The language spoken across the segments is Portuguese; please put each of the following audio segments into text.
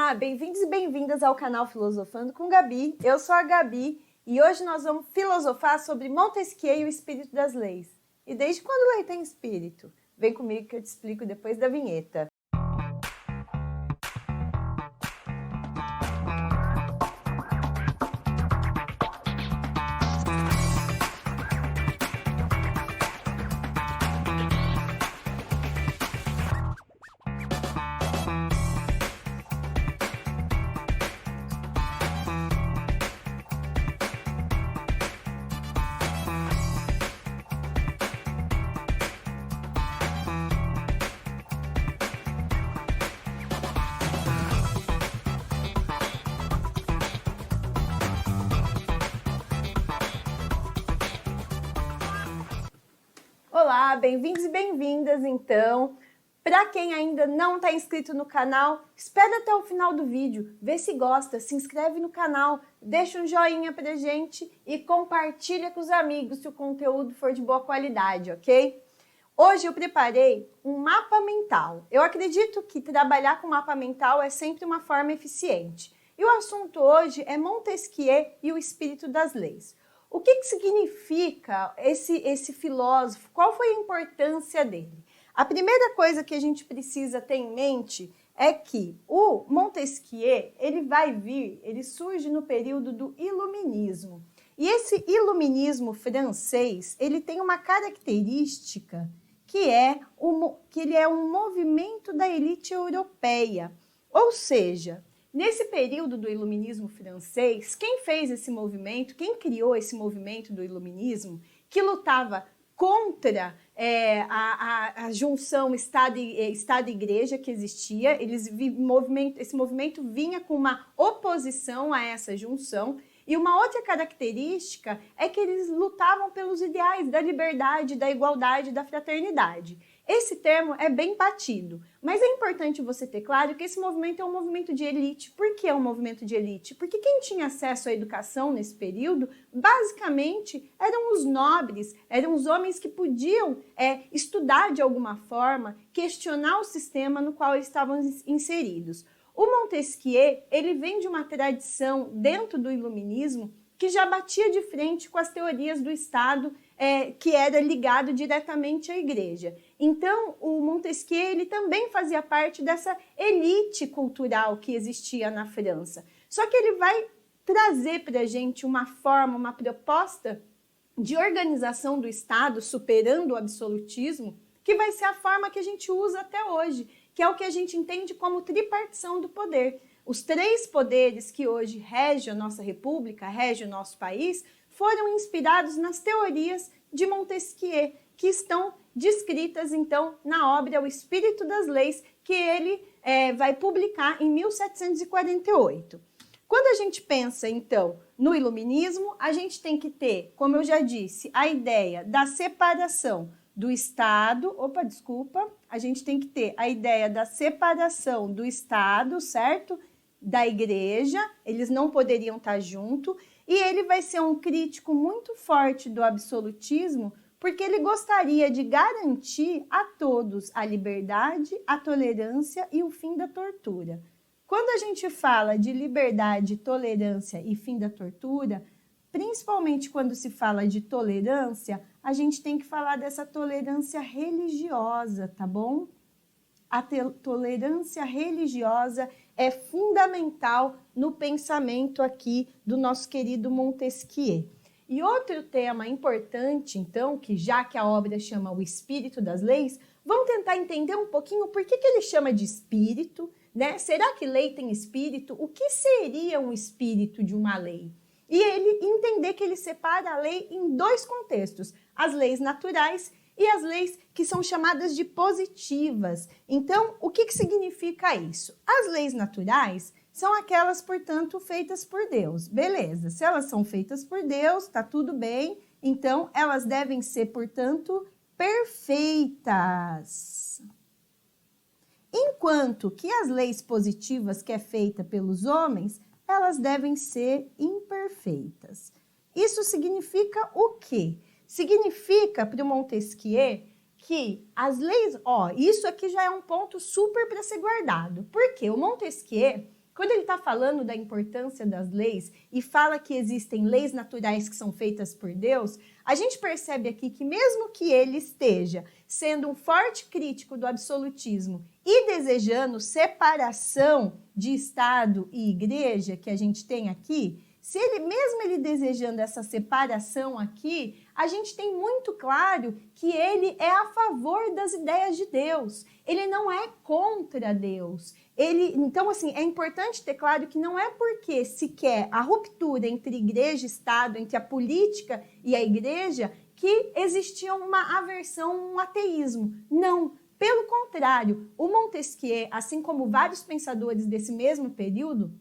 Olá, bem-vindos e bem-vindas ao canal Filosofando com Gabi. Eu sou a Gabi e hoje nós vamos filosofar sobre Montesquieu e o espírito das leis. E desde quando lei tem espírito? Vem comigo que eu te explico depois da vinheta. Olá, bem-vindos e bem-vindas, então. Para quem ainda não está inscrito no canal, espera até o final do vídeo, vê se gosta, se inscreve no canal, deixa um joinha pra gente e compartilha com os amigos se o conteúdo for de boa qualidade, ok? Hoje eu preparei um mapa mental. Eu acredito que trabalhar com mapa mental é sempre uma forma eficiente. E o assunto hoje é Montesquieu e o espírito das leis. O que significa esse filósofo? Qual foi a importância dele? A primeira coisa que a gente precisa ter em mente é que o Montesquieu, ele surge no período do Iluminismo. E esse Iluminismo francês, ele tem uma característica que ele é um movimento da elite europeia. Ou seja, nesse período do Iluminismo francês, quem fez esse movimento, quem criou esse movimento do Iluminismo, que lutava contra a junção Estado e Igreja que existia, esse movimento vinha com uma oposição a essa junção, e uma outra característica é que eles lutavam pelos ideais da liberdade, da igualdade, da fraternidade. Esse termo é bem batido, mas é importante você ter claro que esse movimento é um movimento de elite. Por que é um movimento de elite? Porque quem tinha acesso à educação nesse período, basicamente, eram os nobres, eram os homens que podiam estudar de alguma forma, questionar o sistema no qual eles estavam inseridos. O Montesquieu, ele vem de uma tradição dentro do Iluminismo que já batia de frente com as teorias do Estado, que era ligado diretamente à Igreja. Então, o Montesquieu ele também fazia parte dessa elite cultural que existia na França. Só que ele vai trazer para a gente uma forma, uma proposta de organização do Estado, superando o absolutismo, que vai ser a forma que a gente usa até hoje, que é o que a gente entende como tripartição do poder. Os três poderes que hoje regem a nossa república, regem o nosso país, foram inspirados nas teorias de Montesquieu, que estão descritas, então, na obra O Espírito das Leis, que ele vai publicar em 1748. Quando a gente pensa, então, no Iluminismo, a gente tem que ter, como eu já disse, a ideia da separação do Estado, a gente tem que ter a ideia da separação do Estado, certo? Da Igreja, eles não poderiam estar juntos, e ele vai ser um crítico muito forte do absolutismo, porque ele gostaria de garantir a todos a liberdade, a tolerância e o fim da tortura. Quando a gente fala de liberdade, tolerância e fim da tortura, principalmente quando se fala de tolerância, a gente tem que falar dessa tolerância religiosa, tá bom? A tolerância religiosa é fundamental no pensamento aqui do nosso querido Montesquieu. E outro tema importante, então, que já que a obra chama O Espírito das Leis, vamos tentar entender um pouquinho por que ele chama de espírito, né? Será que lei tem espírito? O que seria um espírito de uma lei? E ele entender que ele separa a lei em dois contextos, as leis naturais e as leis que são chamadas de positivas. Então, o que significa isso? As leis naturais são aquelas, portanto, feitas por Deus. Beleza, se elas são feitas por Deus, tá tudo bem, então elas devem ser, portanto, perfeitas. Enquanto que as leis positivas que é feita pelos homens, elas devem ser imperfeitas. Isso significa o quê? Significa para o Montesquieu que as leis, isso aqui já é um ponto super para ser guardado, porque o Montesquieu, quando ele está falando da importância das leis e fala que existem leis naturais que são feitas por Deus, a gente percebe aqui que mesmo que ele esteja sendo um forte crítico do absolutismo e desejando separação de Estado e igreja, que a gente tem aqui, se ele desejando essa separação aqui, a gente tem muito claro que ele é a favor das ideias de Deus. Ele não é contra Deus. Então, assim, é importante ter claro que não é porque se quer a ruptura entre igreja e Estado, entre a política e a igreja, que existia uma aversão, um ateísmo. Não. Pelo contrário, o Montesquieu, assim como vários pensadores desse mesmo período,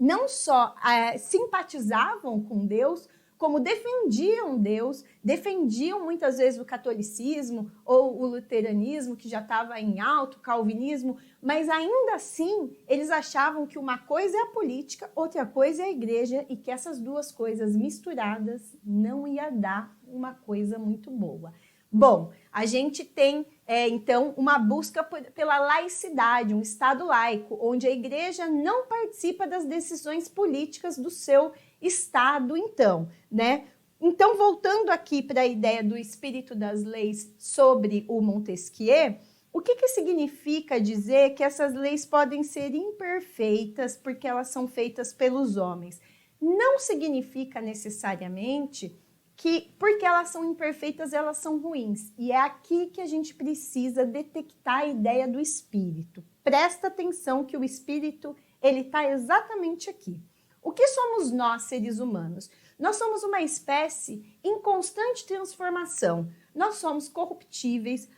não só simpatizavam com Deus, como defendiam Deus, defendiam muitas vezes o catolicismo ou o luteranismo, que já estava em alto, o calvinismo, mas ainda assim eles achavam que uma coisa é a política, outra coisa é a igreja, e que essas duas coisas misturadas não ia dar uma coisa muito boa. Bom, a gente tem, então, uma busca pela laicidade, um Estado laico, onde a igreja não participa das decisões políticas do seu Estado, então, né? Então, voltando aqui para a ideia do espírito das leis sobre o Montesquieu, o que significa dizer que essas leis podem ser imperfeitas porque elas são feitas pelos homens? Não significa necessariamente que, porque elas são imperfeitas, elas são ruins. E é aqui que a gente precisa detectar a ideia do espírito. Presta atenção que o espírito, ele está exatamente aqui. O que somos nós, seres humanos? Nós somos uma espécie em constante transformação. Nós somos corruptíveis,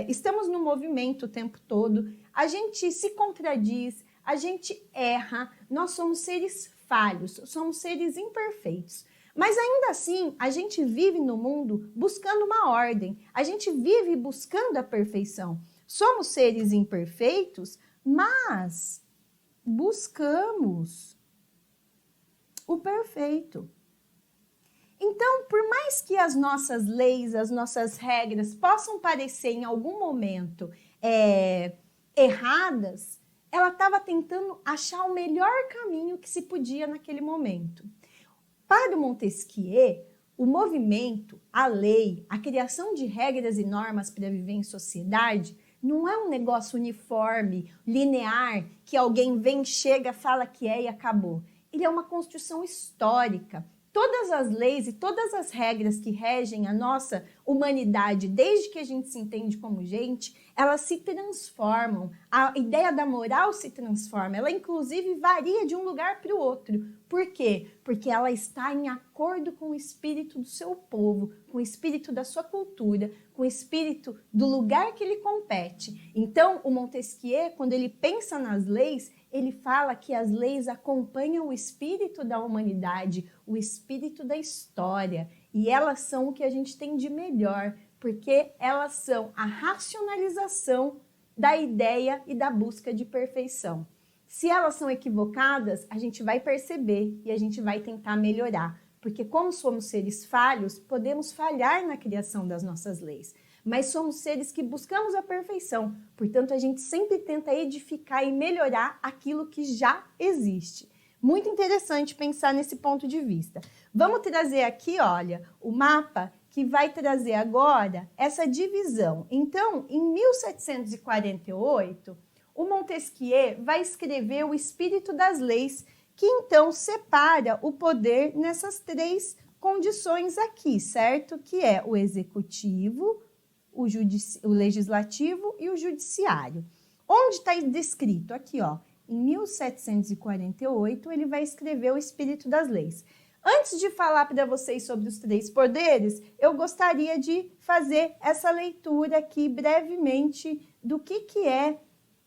estamos no movimento o tempo todo, a gente se contradiz, a gente erra, nós somos seres falhos, somos seres imperfeitos. Mas ainda assim, a gente vive no mundo buscando uma ordem, a gente vive buscando a perfeição. Somos seres imperfeitos, mas buscamos o perfeito. Então, por mais que as nossas leis, as nossas regras possam parecer em algum momento erradas, ela estava tentando achar o melhor caminho que se podia naquele momento. Para o Montesquieu, o movimento, a lei, a criação de regras e normas para viver em sociedade não é um negócio uniforme, linear, que alguém vem, chega, fala que é e acabou. Ele é uma construção histórica. Todas as leis e todas as regras que regem a nossa humanidade, desde que a gente se entende como gente, elas se transformam. A ideia da moral se transforma. Ela, inclusive, varia de um lugar para o outro. Por quê? Porque ela está em acordo com o espírito do seu povo, com o espírito da sua cultura, com o espírito do lugar que lhe compete. Então, o Montesquieu, quando ele pensa nas leis, ele fala que as leis acompanham o espírito da humanidade, o espírito da história, e elas são o que a gente tem de melhor, porque elas são a racionalização da ideia e da busca de perfeição. Se elas são equivocadas, a gente vai perceber e a gente vai tentar melhorar, porque como somos seres falhos, podemos falhar na criação das nossas leis. Mas somos seres que buscamos a perfeição, portanto a gente sempre tenta edificar e melhorar aquilo que já existe. Muito interessante pensar nesse ponto de vista. Vamos trazer aqui, olha, o mapa que vai trazer agora essa divisão. Então, em 1748, o Montesquieu vai escrever o Espírito das Leis, que então separa o poder nessas três condições aqui, certo? Que é o executivo, o legislativo e o judiciário. Onde está descrito? Aqui, ó, em 1748, ele vai escrever o Espírito das Leis. Antes de falar para vocês sobre os três poderes, eu gostaria de fazer essa leitura aqui brevemente do que é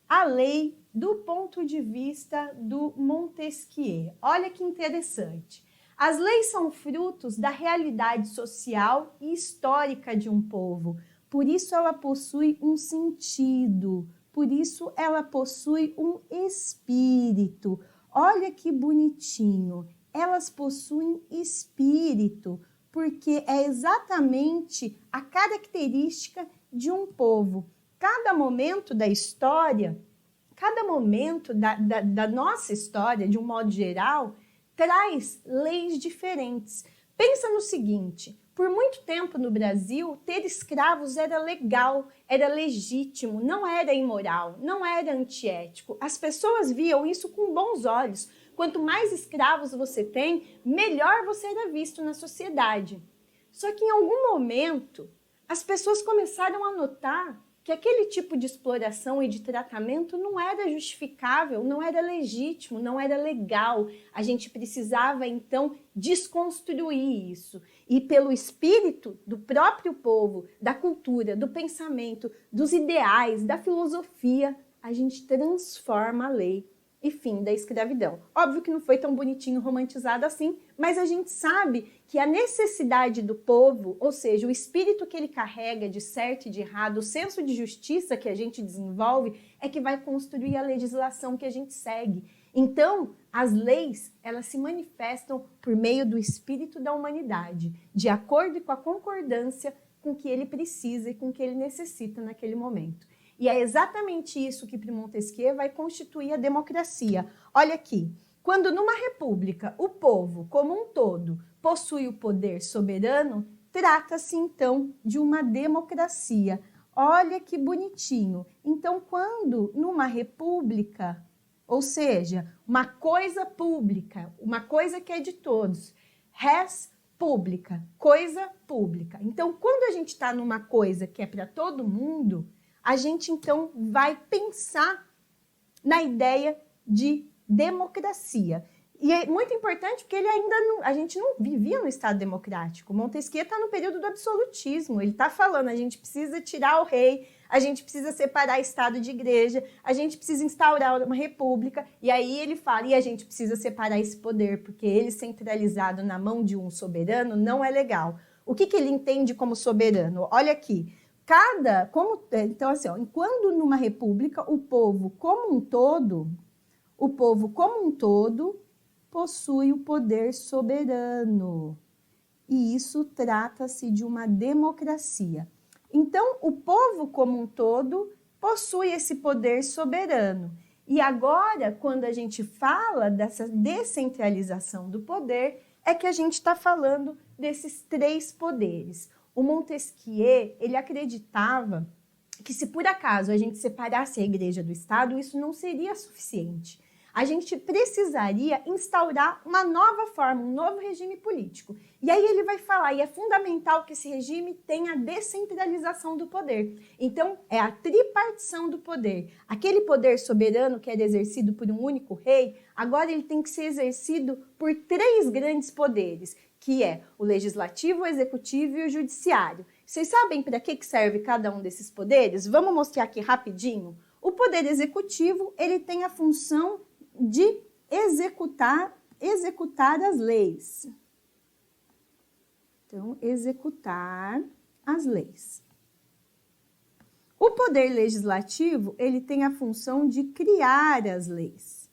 a lei do ponto de vista do Montesquieu. Olha que interessante. As leis são frutos da realidade social e histórica de um povo. Por isso ela possui um sentido, por isso ela possui um espírito. Olha que bonitinho, elas possuem espírito, porque é exatamente a característica de um povo. Cada momento da história cada momento da nossa história, de um modo geral, traz leis diferentes. Pensa no seguinte, por muito tempo no Brasil, ter escravos era legal, era legítimo, não era imoral, não era antiético. As pessoas viam isso com bons olhos. Quanto mais escravos você tem, melhor você era visto na sociedade. Só que em algum momento, as pessoas começaram a notar que aquele tipo de exploração e de tratamento não era justificável, não era legítimo, não era legal. A gente precisava, então, desconstruir isso. E pelo espírito do próprio povo, da cultura, do pensamento, dos ideais, da filosofia, a gente transforma a lei e fim da escravidão. Óbvio que não foi tão bonitinho, romantizado assim, mas a gente sabe que a necessidade do povo, ou seja, o espírito que ele carrega de certo e de errado, o senso de justiça que a gente desenvolve, é que vai construir a legislação que a gente segue. Então, as leis, elas se manifestam por meio do espírito da humanidade, de acordo com a concordância com o que ele precisa e com o que ele necessita naquele momento. E é exatamente isso que para Montesquieu vai constituir a democracia. Olha aqui, quando numa república o povo, como um todo, possui o poder soberano, trata-se então de uma democracia. Olha que bonitinho. Então, quando numa república, ou seja, uma coisa pública, uma coisa que é de todos, res pública, coisa pública. Então, quando a gente está numa coisa que é para todo mundo, a gente, então, vai pensar na ideia de democracia. E é muito importante porque a gente não vivia no Estado democrático. Montesquieu está no período do absolutismo. Ele está falando, a gente precisa tirar o rei, a gente precisa separar Estado de igreja, a gente precisa instaurar uma república. E aí ele fala, e a gente precisa separar esse poder, porque ele centralizado na mão de um soberano não é legal. O que ele entende como soberano? Olha aqui. Então, assim, ó, quando numa república o povo como um todo possui o poder soberano. E isso trata-se de uma democracia. Então, o povo como um todo possui esse poder soberano. E agora, quando a gente fala dessa descentralização do poder, é que a gente está falando desses três poderes. O Montesquieu, ele acreditava que se por acaso a gente separasse a igreja do Estado, isso não seria suficiente. A gente precisaria instaurar uma nova forma, um novo regime político. E aí ele vai falar, e é fundamental que esse regime tenha a descentralização do poder. Então, é a tripartição do poder. Aquele poder soberano que era exercido por um único rei, agora ele tem que ser exercido por três grandes poderes, que é o legislativo, o executivo e o judiciário. Vocês sabem para que serve cada um desses poderes? Vamos mostrar aqui rapidinho. O poder executivo, ele tem a função de executar as leis. Então, executar as leis. O poder legislativo, ele tem a função de criar as leis.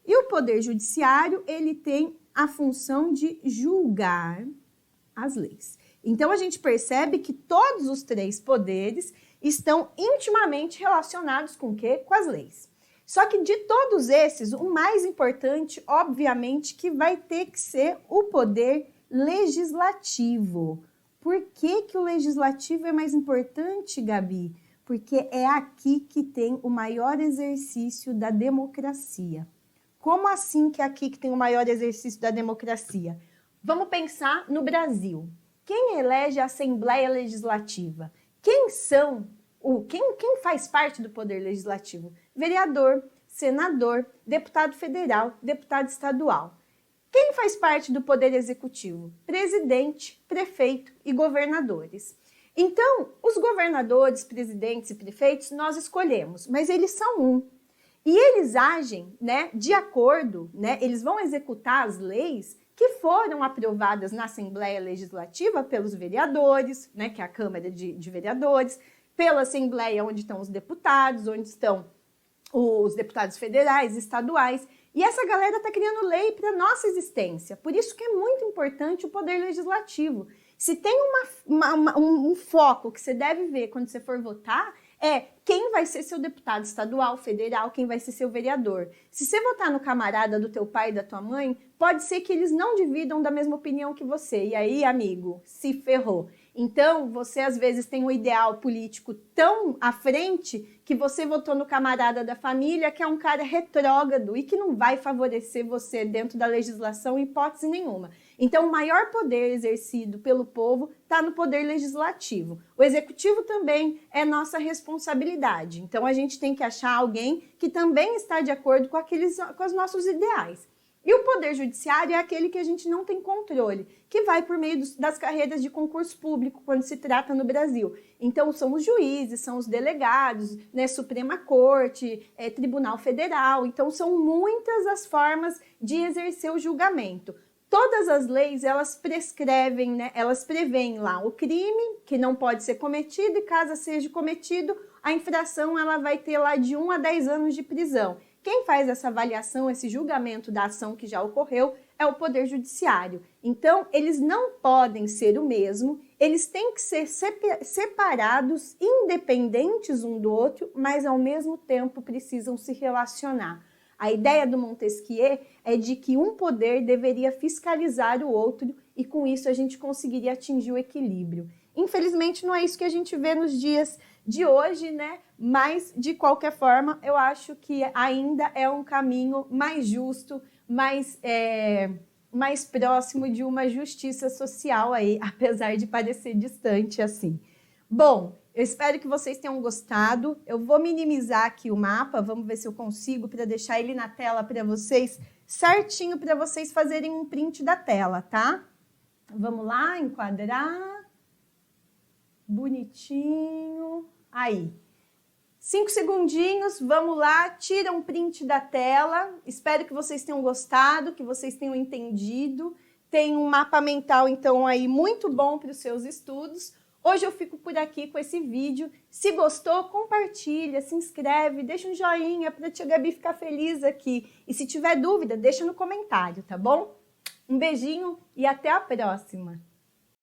E o poder judiciário, ele tem a função de julgar as leis. Então, a gente percebe que todos os três poderes estão intimamente relacionados com o quê? Com as leis. Só que de todos esses, o mais importante, obviamente, que vai ter que ser o poder legislativo. Por que que o legislativo é mais importante, Gabi? Porque é aqui que tem o maior exercício da democracia. Como assim que é aqui que tem o maior exercício da democracia? Vamos pensar no Brasil. Quem elege a Assembleia Legislativa? Quem faz parte do Poder Legislativo? Vereador, senador, deputado federal, deputado estadual. Quem faz parte do Poder Executivo? Presidente, prefeito e governadores. Então, os governadores, presidentes e prefeitos nós escolhemos, mas eles são um. E eles agem, né, de acordo, né, eles vão executar as leis que foram aprovadas na Assembleia Legislativa pelos vereadores, né, que é a Câmara de Vereadores, pela Assembleia onde estão os deputados, onde estão os deputados federais, estaduais, e essa galera está criando lei para a nossa existência. Por isso que é muito importante o Poder Legislativo. Se tem um foco que você deve ver quando você for votar, é quem vai ser seu deputado estadual, federal, quem vai ser seu vereador. Se você votar no camarada do teu pai e da tua mãe, pode ser que eles não dividam da mesma opinião que você. E aí, amigo, se ferrou. Então, você às vezes tem um ideal político tão à frente que você votou no camarada da família, que é um cara retrógrado e que não vai favorecer você dentro da legislação em hipótese nenhuma. Então, o maior poder exercido pelo povo está no poder legislativo. O executivo também é nossa responsabilidade. Então, a gente tem que achar alguém que também está de acordo com os nossos ideais. E o poder judiciário é aquele que a gente não tem controle, que vai por meio das carreiras de concurso público, quando se trata no Brasil. Então, são os juízes, são os delegados, né, Suprema Corte, Tribunal Federal. Então, são muitas as formas de exercer o julgamento. Todas as leis, elas prescrevem, né, elas prevêem lá o crime que não pode ser cometido e caso seja cometido, a infração ela vai ter lá de 1 a 10 anos de prisão. Quem faz essa avaliação, esse julgamento da ação que já ocorreu é o Poder Judiciário. Então, eles não podem ser o mesmo, eles têm que ser separados, independentes um do outro, mas ao mesmo tempo precisam se relacionar. A ideia do Montesquieu é de que um poder deveria fiscalizar o outro e com isso a gente conseguiria atingir o equilíbrio. Infelizmente não é isso que a gente vê nos dias de hoje, né? Mas, de qualquer forma, eu acho que ainda é um caminho mais justo, mais próximo de uma justiça social aí, apesar de parecer distante assim. Bom, eu espero que vocês tenham gostado. Eu vou minimizar aqui o mapa, vamos ver se eu consigo para deixar ele na tela para vocês, certinho para vocês fazerem um print da tela, tá? Vamos lá, enquadrar. Bonitinho. Aí. 5 segundinhos, vamos lá, tira um print da tela. Espero que vocês tenham gostado, que vocês tenham entendido. Tem um mapa mental, então, aí muito bom para os seus estudos. Hoje eu fico por aqui com esse vídeo. Se gostou, compartilha, se inscreve, deixa um joinha para a tia Gabi ficar feliz aqui. E se tiver dúvida, deixa no comentário, tá bom? Um beijinho e até a próxima!